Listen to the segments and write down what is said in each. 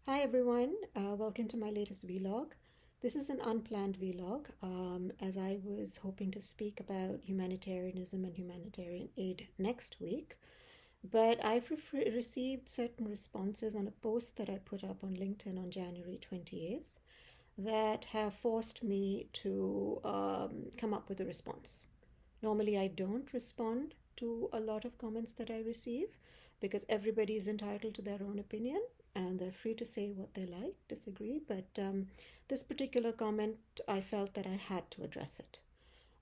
Hi everyone, welcome to my latest vlog. This is an unplanned vlog as I was hoping to speak about humanitarianism and humanitarian aid next week. But I've received certain responses on a post that I put up on LinkedIn on January 28th that have forced me to come up with a response. Normally, I don't respond to a lot of comments that I receive because everybody is entitled to their own opinion and they're free to say what they like, disagree. But this particular comment, I felt that I had to address it.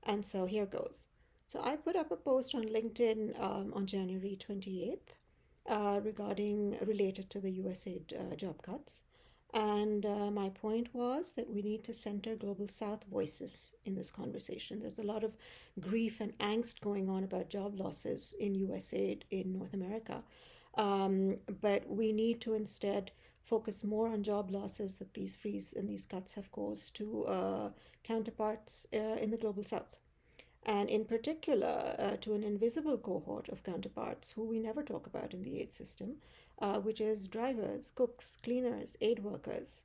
And so here goes. So I put up a post on LinkedIn on January 28th related to the USAID job cuts. And my point was that we need to center Global South voices in this conversation. There's a lot of grief and angst going on about job losses in USAID in North America. But we need to instead focus more on job losses that these freeze and these cuts have caused to counterparts in the Global South. And in particular, to an invisible cohort of counterparts who we never talk about in the aid system, which is drivers, cooks, cleaners, aid workers,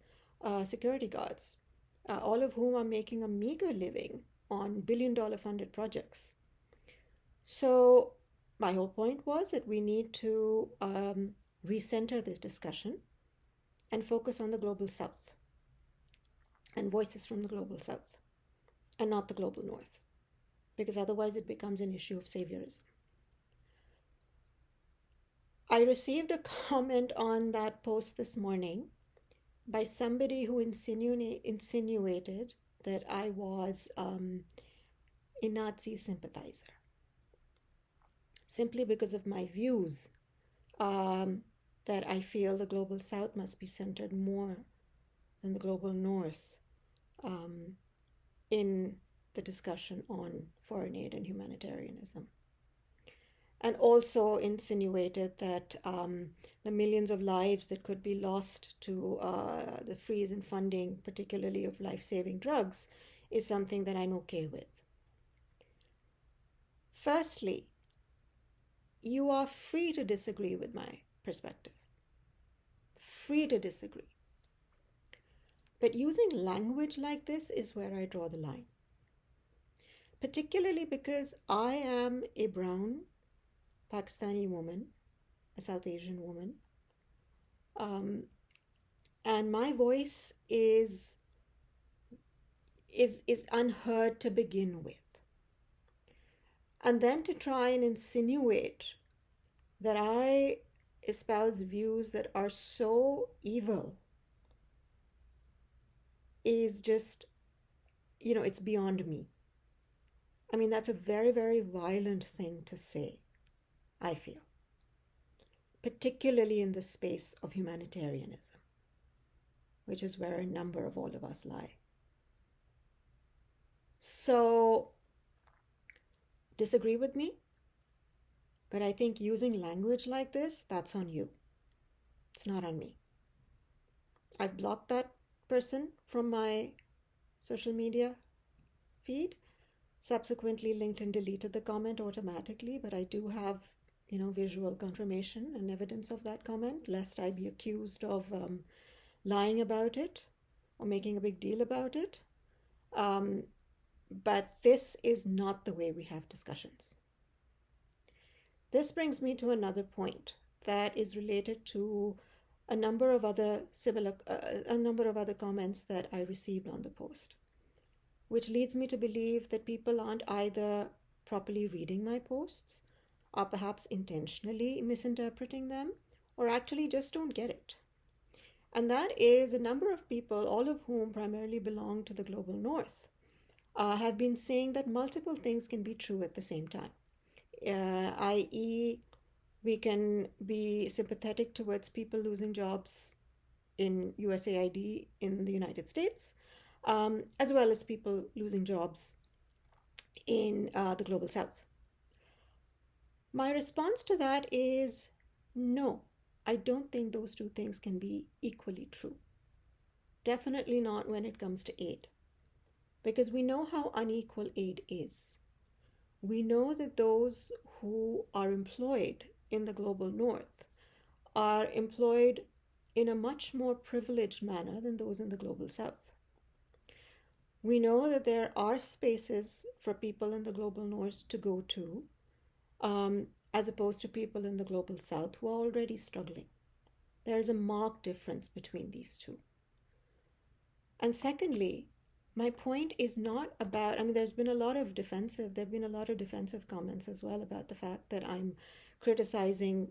security guards, all of whom are making a meager living on billion-dollar funded projects. So, my whole point was that we need to recenter this discussion and focus on the global south and voices from the global south and not the global north, because otherwise it becomes an issue of saviorism. I received a comment on that post this morning by somebody who insinuated that I was a Nazi sympathizer simply because of my views that I feel the global south must be centered more than the global north in the discussion on foreign aid and humanitarianism. And also insinuated that the millions of lives that could be lost to the freeze in funding, particularly of life-saving drugs, is something that I'm okay with. Firstly, you are free to disagree with my perspective. Free to disagree. But using language like this is where I draw the line. Particularly because I am a brown Pakistani woman, a South Asian woman, and my voice is unheard to begin with. And then to try and insinuate that I espouse views that are so evil is just, it's beyond me. I mean, that's a very, very violent thing to say, I feel, particularly in the space of humanitarianism, which is where a number of all of us lie. So, disagree with me, but I think using language like this, that's on you. It's not on me. I've blocked that person from my social media feed. Subsequently, LinkedIn deleted the comment automatically, but I do have, visual confirmation and evidence of that comment, lest I be accused of lying about it or making a big deal about it. But this is not the way we have discussions. This brings me to another point that is related to a number of other comments that I received on the post, which leads me to believe that people aren't either properly reading my posts or perhaps intentionally misinterpreting them or actually just don't get it. And that is a number of people, all of whom primarily belong to the global north, have been saying that multiple things can be true at the same time, i.e., we can be sympathetic towards people losing jobs in USAID in the United States, as well as people losing jobs in the global south. My response to that is no, I don't think those two things can be equally true. Definitely not when it comes to aid, because we know how unequal aid is. We know that those who are employed in the global north are employed in a much more privileged manner than those in the global south. We know that there are spaces for people in the global north to go to, as opposed to people in the global south who are already struggling. There is a marked difference between these two. And secondly, my point is not about, I mean, there have been a lot of defensive comments as well about the fact that I'm criticizing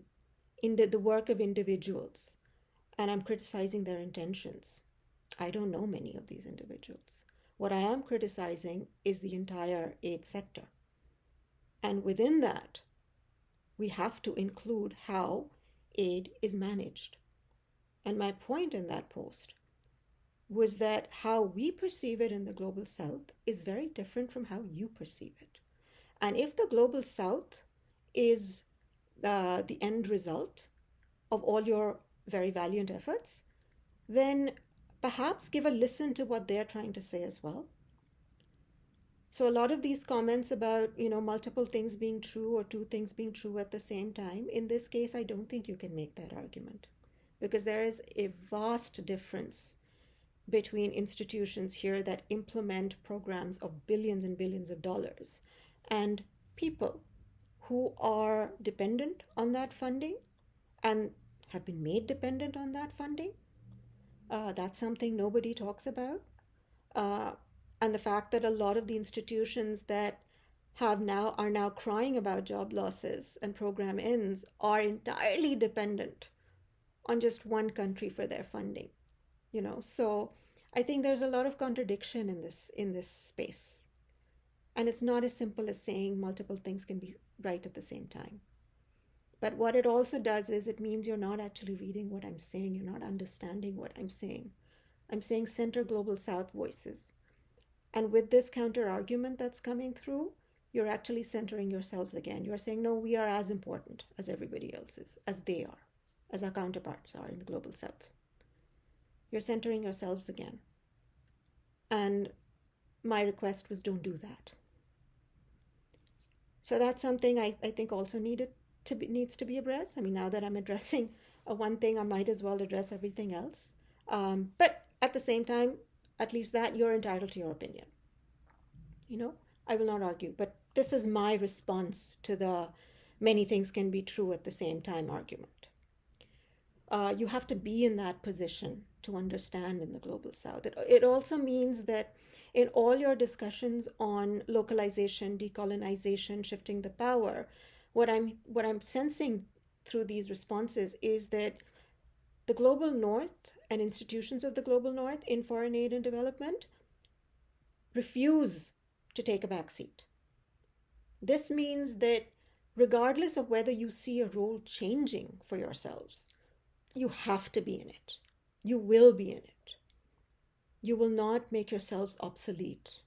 the work of individuals and I'm criticizing their intentions. I don't know many of these individuals. What I am criticizing is the entire aid sector. And within that, we have to include how aid is managed. And my point in that post was that how we perceive it in the global south is very different from how you perceive it. And if the global south is the end result of all your very valiant efforts, then perhaps give a listen to what they're trying to say as well. So a lot of these comments about, multiple things being true or two things being true at the same time, in this case, I don't think you can make that argument, because there is a vast difference between institutions here that implement programs of billions and billions of dollars and people who are dependent on that funding and have been made dependent on that funding. That's something nobody talks about. And the fact that a lot of the institutions that are now crying about job losses and program ends are entirely dependent on just one country for their funding. So I think there's a lot of contradiction in this space, and it's not as simple as saying multiple things can be right at the same time. But what it also does is it means you're not actually reading what I'm saying. You're not understanding what I'm saying. I'm saying center global south voices. And with this counter argument that's coming through, you're actually centering yourselves again. You're saying, no, we are as important as everybody else is, as they are, as our counterparts are in the global south. You're centering yourselves again. And my request was, don't do that. So that's something I think also needs to be addressed. I mean, now that I'm addressing one thing, I might as well address everything else. But at the same time, at least that you're entitled to your opinion. I will not argue, but this is my response to the many things can be true at the same time argument. You have to be in that position to understand in the global south. It also means that in all your discussions on localization, decolonization, shifting the power, what I'm sensing through these responses is that the global north and institutions of the global north in foreign aid and development refuse to take a back seat. This means that regardless of whether you see a role changing for yourselves, you have to be in it. You will be in it. You will not make yourselves obsolete.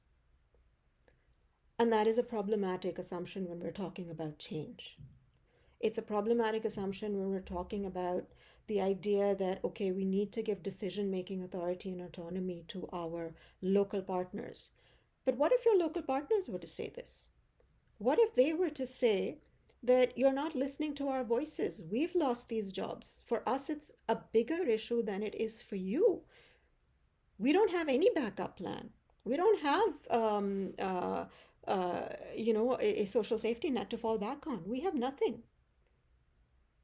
And that is a problematic assumption when we're talking about change. It's a problematic assumption when we're talking about the idea that, okay, we need to give decision-making authority and autonomy to our local partners. But what if your local partners were to say this? What if they were to say that you're not listening to our voices? We've lost these jobs. For us, it's a bigger issue than it is for you. We don't have any backup plan. We don't have, a social safety net to fall back on. We have nothing.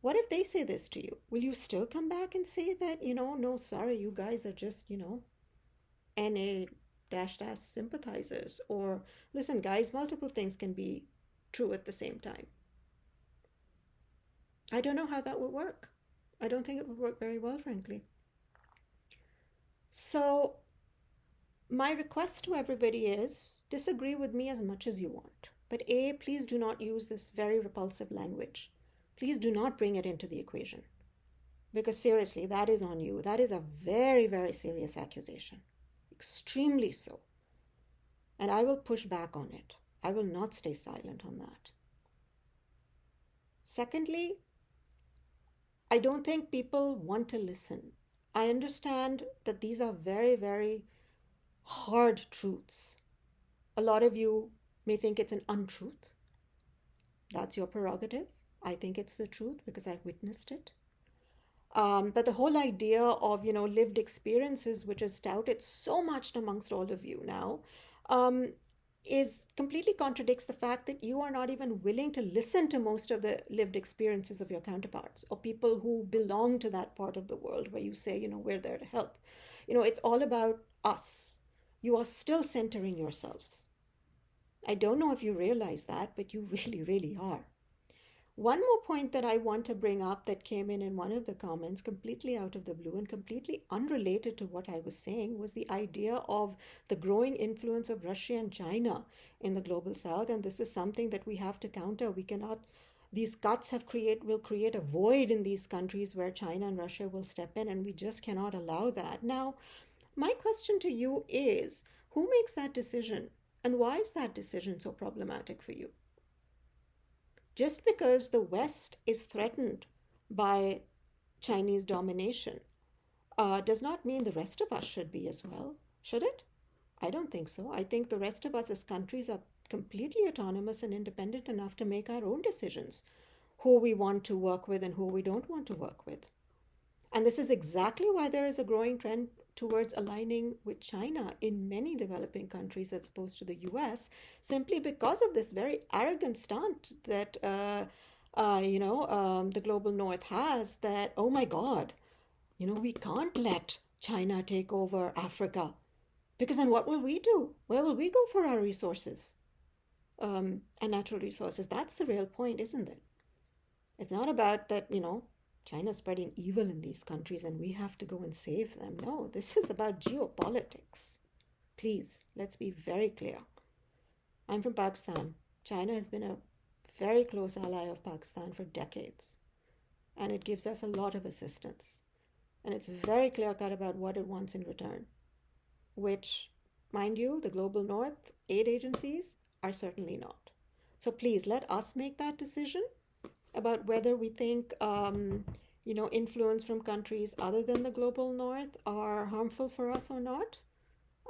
What if they say this to you? Will you still come back and say that, no, sorry, you guys are just, NA -- sympathizers? Or, listen, guys, multiple things can be true at the same time. I don't know how that would work. I don't think it would work very well, frankly. So my request to everybody is disagree with me as much as you want. But A, please do not use this very repulsive language. Please do not bring it into the equation. Because seriously, that is on you. That is a very, very serious accusation. Extremely so. And I will push back on it. I will not stay silent on that. Secondly, I don't think people want to listen. I understand that these are very, very hard truths. A lot of you may think it's an untruth. That's your prerogative. I think it's the truth because I've witnessed it. But the whole idea of, lived experiences, which is touted so much amongst all of you now, um, is completely contradicts the fact that you are not even willing to listen to most of the lived experiences of your counterparts or people who belong to that part of the world where you say, we're there to help. It's all about us. You are still centering yourselves. I don't know if you realize that, but you really, really are. One more point that I want to bring up that came in one of the comments, completely out of the blue and completely unrelated to what I was saying, was the idea of the growing influence of Russia and China in the global south. And this is something that we have to counter. We cannot, these cuts will create a void in these countries where China and Russia will step in, and we just cannot allow that. Now, my question to you is, who makes that decision? And why is that decision so problematic for you? Just because the West is threatened by Chinese domination does not mean the rest of us should be as well, should it? I don't think so. I think the rest of us as countries are completely autonomous and independent enough to make our own decisions, who we want to work with and who we don't want to work with. And this is exactly why there is a growing trend towards aligning with China in many developing countries as opposed to the US, simply because of this very arrogant stunt that the global north has, that, oh my God, we can't let China take over Africa, because then what will we do? Where will we go for our resources and natural resources? That's the real point, isn't it? It's not about that, China's spreading evil in these countries and we have to go and save them. No, this is about geopolitics. Please, let's be very clear. I'm from Pakistan. China has been a very close ally of Pakistan for decades, and it gives us a lot of assistance. And it's very clear cut about what it wants in return, which, mind you, the global north aid agencies are certainly not. So please let us make that decision about whether we think influence from countries other than the global north are harmful for us or not.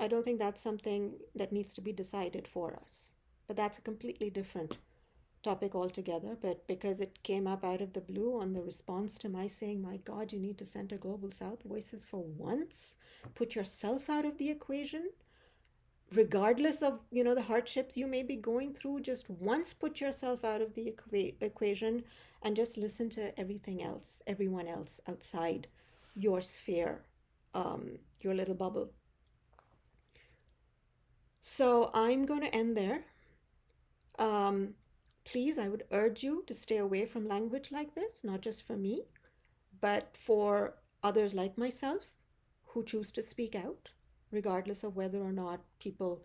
I don't think that's something that needs to be decided for us. But that's a completely different topic altogether. But because it came up out of the blue on the response to my saying, my God, you need to center global south voices for once, put yourself out of the equation, regardless of the hardships you may be going through, just once put yourself out of the equation and just listen to everyone else outside your sphere, your little bubble. So I'm going to end there. Please, I would urge you to stay away from language like this, not just for me, but for others like myself who choose to speak out, regardless of whether or not people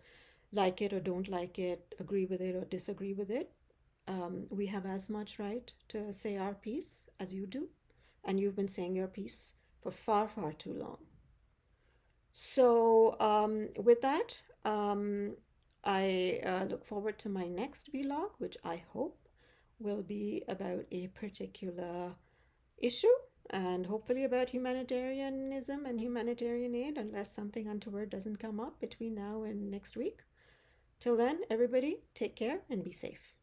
like it or don't like it, agree with it or disagree with it. We have as much right to say our piece as you do, and you've been saying your piece for far, far too long. So with that, I look forward to my next vlog, which I hope will be about a particular issue, and hopefully about humanitarianism and humanitarian aid, unless something untoward doesn't come up between now and next week. Till then, everybody, take care and be safe.